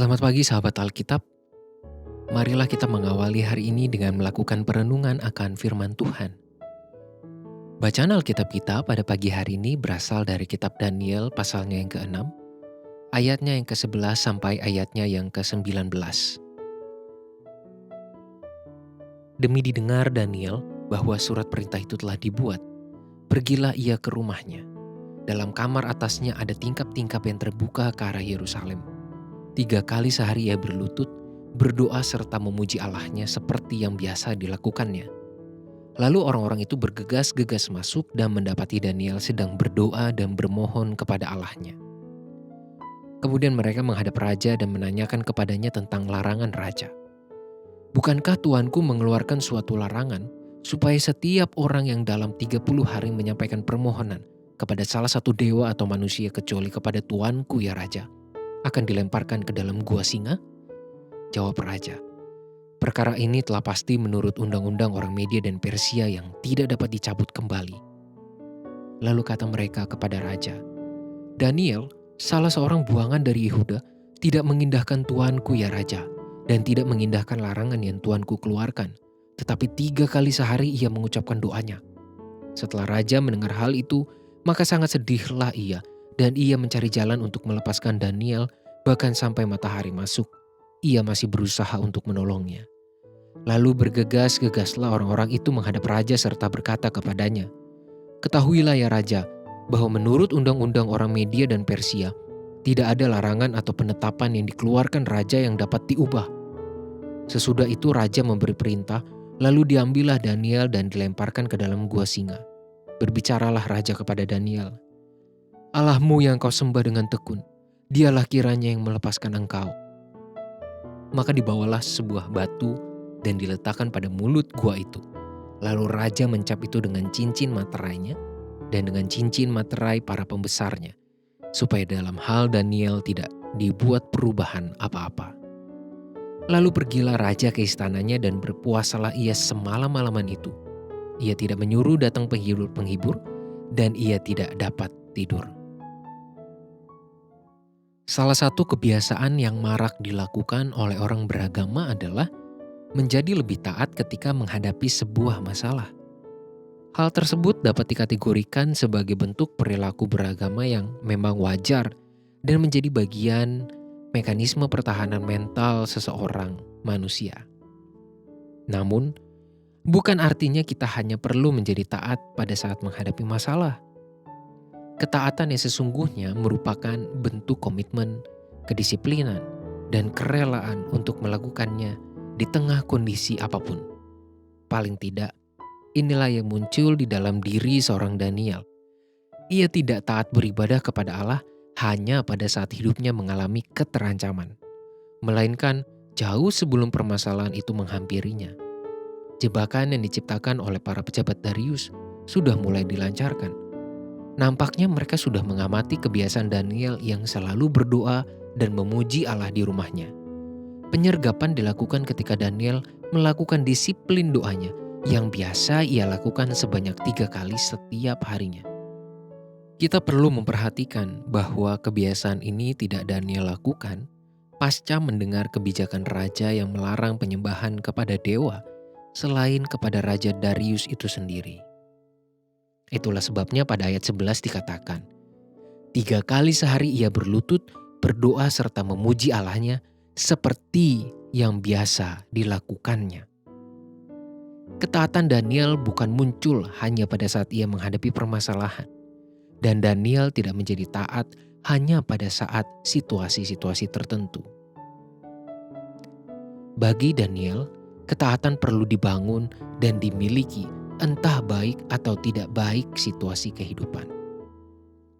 Selamat pagi sahabat Alkitab, marilah kita mengawali hari ini dengan melakukan perenungan akan firman Tuhan. Bacaan Alkitab kita pada pagi hari ini berasal dari kitab Daniel pasalnya yang ke-6, ayatnya yang ke-11 sampai ayatnya yang ke-19. Demi didengar Daniel bahwa surat perintah itu telah dibuat, pergilah ia ke rumahnya. Dalam kamar atasnya ada tingkap-tingkap yang terbuka ke arah Yerusalem. 3 kali sehari ia berlutut, berdoa serta memuji Allahnya seperti yang biasa dilakukannya. Lalu orang-orang itu bergegas-gegas masuk dan mendapati Daniel sedang berdoa dan bermohon kepada Allahnya. Kemudian mereka menghadap raja dan menanyakan kepadanya tentang larangan raja. Bukankah Tuanku mengeluarkan suatu larangan supaya setiap orang yang dalam 30 hari menyampaikan permohonan kepada salah satu dewa atau manusia kecuali kepada Tuanku ya raja, akan dilemparkan ke dalam gua singa? Jawab raja, perkara ini telah pasti menurut undang-undang orang Media dan Persia yang tidak dapat dicabut kembali. Lalu kata mereka kepada raja, Daniel, salah seorang buangan dari Yehuda, tidak mengindahkan tuanku ya raja, dan tidak mengindahkan larangan yang tuanku keluarkan. Tetapi 3 kali sehari ia mengucapkan doanya. Setelah raja mendengar hal itu, maka sangat sedihlah ia, dan ia mencari jalan untuk melepaskan Daniel, bahkan sampai matahari masuk. Ia masih berusaha untuk menolongnya. Lalu bergegas-gegaslah orang-orang itu menghadap raja serta berkata kepadanya, ketahuilah ya raja, bahwa menurut undang-undang orang Media dan Persia, tidak ada larangan atau penetapan yang dikeluarkan raja yang dapat diubah. Sesudah itu raja memberi perintah, lalu diambillah Daniel dan dilemparkan ke dalam gua singa. Berbicaralah raja kepada Daniel, Allahmu yang kau sembah dengan tekun, dialah kiranya yang melepaskan engkau. Maka dibawalah sebuah batu dan diletakkan pada mulut gua itu. Lalu raja mencap itu dengan cincin materainya dan dengan cincin materai para pembesarnya, supaya dalam hal Daniel tidak dibuat perubahan apa-apa. Lalu pergilah raja ke istananya dan berpuasalah ia semalam-malaman itu. Ia tidak menyuruh datang penghibur-penghibur dan ia tidak dapat tidur. Salah satu kebiasaan yang marak dilakukan oleh orang beragama adalah menjadi lebih taat ketika menghadapi sebuah masalah. Hal tersebut dapat dikategorikan sebagai bentuk perilaku beragama yang memang wajar dan menjadi bagian mekanisme pertahanan mental seseorang manusia. Namun, bukan artinya kita hanya perlu menjadi taat pada saat menghadapi masalah. Ketaatan yang sesungguhnya merupakan bentuk komitmen, kedisiplinan, dan kerelaan untuk melakukannya di tengah kondisi apapun. Paling tidak, inilah yang muncul di dalam diri seorang Daniel. Ia tidak taat beribadah kepada Allah hanya pada saat hidupnya mengalami keterancaman, melainkan jauh sebelum permasalahan itu menghampirinya. Jebakan yang diciptakan oleh para pejabat Darius sudah mulai dilancarkan. Nampaknya mereka sudah mengamati kebiasaan Daniel yang selalu berdoa dan memuji Allah di rumahnya. Penyergapan dilakukan ketika Daniel melakukan disiplin doanya yang biasa ia lakukan sebanyak 3 kali setiap harinya. Kita perlu memperhatikan bahwa kebiasaan ini tidak Daniel lakukan pasca mendengar kebijakan raja yang melarang penyembahan kepada dewa selain kepada Raja Darius itu sendiri. Itulah sebabnya pada ayat 11 dikatakan, 3 kali sehari ia berlutut, berdoa serta memuji Allahnya seperti yang biasa dilakukannya. Ketaatan Daniel bukan muncul hanya pada saat ia menghadapi permasalahan. Dan Daniel tidak menjadi taat hanya pada saat situasi-situasi tertentu. Bagi Daniel, ketaatan perlu dibangun dan dimiliki entah baik atau tidak baik situasi kehidupan.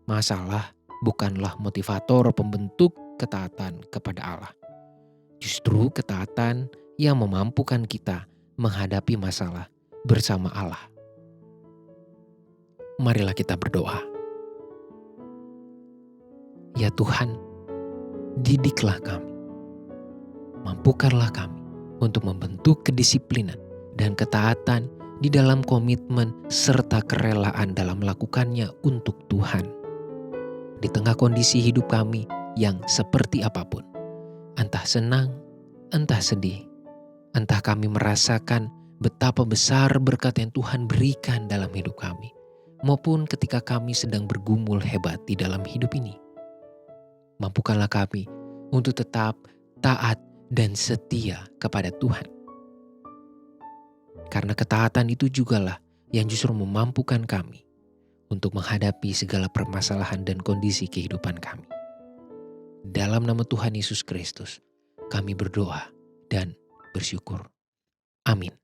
Masalah bukanlah motivator pembentuk ketaatan kepada Allah. Justru ketaatan yang memampukan kita menghadapi masalah bersama Allah. Marilah kita berdoa. Ya Tuhan, didiklah kami, mampukanlah kami untuk membentuk kedisiplinan dan ketaatan di dalam komitmen serta kerelaan dalam melakukannya untuk Tuhan. Di tengah kondisi hidup kami yang seperti apapun, Entah senang, entah sedih, entah kami merasakan betapa besar berkat yang Tuhan berikan dalam hidup kami, maupun ketika kami sedang bergumul hebat di dalam hidup ini. Mampukanlah kami untuk tetap taat dan setia kepada Tuhan. Karena ketaatan itu jugalah yang justru memampukan kami untuk menghadapi segala permasalahan dan kondisi kehidupan kami. Dalam nama Tuhan Yesus Kristus, kami berdoa dan bersyukur. Amin.